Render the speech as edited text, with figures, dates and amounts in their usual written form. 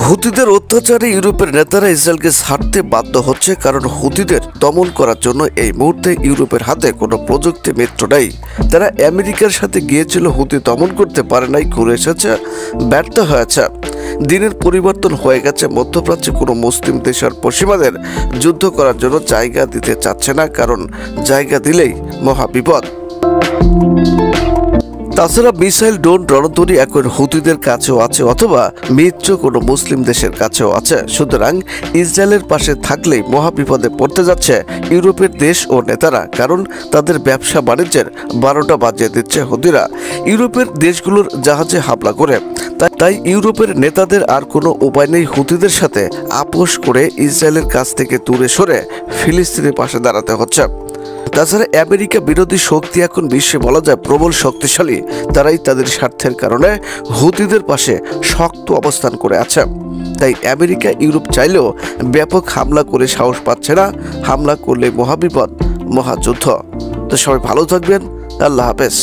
হুতিদের অত্যাচারে ইউরোপের নেতারা ইসরায়েলকে ছাড়তে বাধ্য হচ্ছে, কারণ হুতিদের দমন করার জন্য এই মুহূর্তে ইউরোপের হাতে কোনো প্রযুক্তি মিত্র নেই। তারা আমেরিকার সাথে গিয়েছিল, হুতি দমন করতে পারে নাই, ঘুরে এসেছে, ব্যর্থ হয়েছে। দিনের পরিবর্তন হয়ে গেছে। মধ্যপ্রাচ্যে কোনো মুসলিম দেশ আর পশ্চিমাদের যুদ্ধ করার জন্য জায়গা দিতে চাচ্ছে না, কারণ জায়গা দিলেই মহাবিপদ। তাছাড়া মিসাইল, ড্রোন, রণতরী এখন হুতিদের কাছেও আছে, অথবা মিত্র কোনো মুসলিম দেশের কাছেও আছে। সুতরাং ইসরায়েলের পাশে থাকলেই মহাবিপদে পড়তে যাচ্ছে ইউরোপের দেশ ও নেতারা, কারণ তাদের ব্যবসা বাণিজ্যের 12টা বাজিয়ে দিচ্ছে হুতিরা ইউরোপের দেশগুলোর জাহাজে হামলা করে। তাই ইউরোপের নেতাদের আর কোনো উপায় নেই, হুতিদের সাথে আপোষ করে ইসরায়েলের কাছ থেকে দূরে সরে ফিলিস্তিনের পাশে দাঁড়াতে হচ্ছে। তাছাড়া আমেরিকা বিরোধী শক্তি এখন বিশ্বে বলা যায় প্রবল শক্তিশালী। তারাই তাদের স্বার্থের কারণে হুতিদের পাশে শক্ত অবস্থান করে আছে। তাই আমেরিকা, ইউরোপ চাইলেও ব্যাপক হামলা করে সাহস পাচ্ছে না। হামলা করলে মহাবিপদ, মহাযুদ্ধ। তো সবাই ভালো থাকবেন। আল্লাহ হাফেজ।